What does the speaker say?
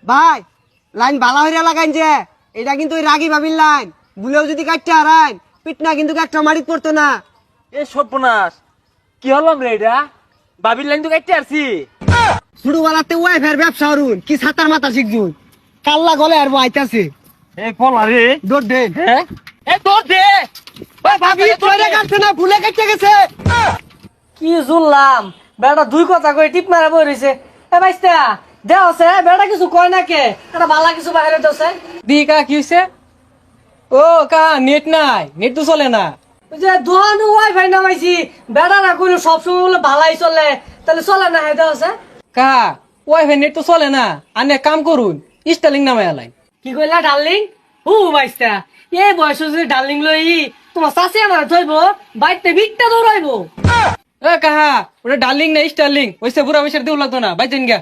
ভাই লাইন বালা হইরা লাগাইন যে এটা কিন্তু ওই রাগি ভাবির লাইন ভুলেও যদি কাটতে হারাইন পিটনা কিন্তু একটা মারিত পড়তো না। এ সর্বনাশ কি হলাম রে এটা বাবির লাইন তো কাটতে আসছি। ছোটবেলাতে ওয়াইফের ব্যবসা হরুন কি ছাতার মাথা শিখছুন কাল্লা গলে আর আইতাছে এ পলা রে দৌড় দেন। হ্যাঁ এ তোর দে ভাবি তোরে কাটছে না ভুলে কেটে গেছে। কি জুললাম বেটা দুই কথা কই টিপ মারা বই রইছে। এ ভাইস্তা দেওছে বেটা কিছু কয় না কে এটা বালা কিছু বাইরে দেওছে দি কা কি হইছে? ও কা নেট নাই, নেট তো চলে না। ওই যে দোহানো ওয়াইফাই নামাইছি বেটা না কইলো সবসময় বলে ভালাই চলে তাহলে চলে না হে দেওছে কা ওয়াইফাই নেট তো চলে না, আনে কাম করুন স্টারলিং নামাই আলাই। কি কইলা ডার্লিং ও ভাইস্তা এই বয়স যদি ডার্লিং লই তোমার চাষি আমার ধইব বাইতে ভিকটা দৌড়াইবো। এ কাহা ওটা ডার্লিং না স্টারলিং, ওইসে বুড়া বয়সের দেউ লাগতো না, বাইতেন গা।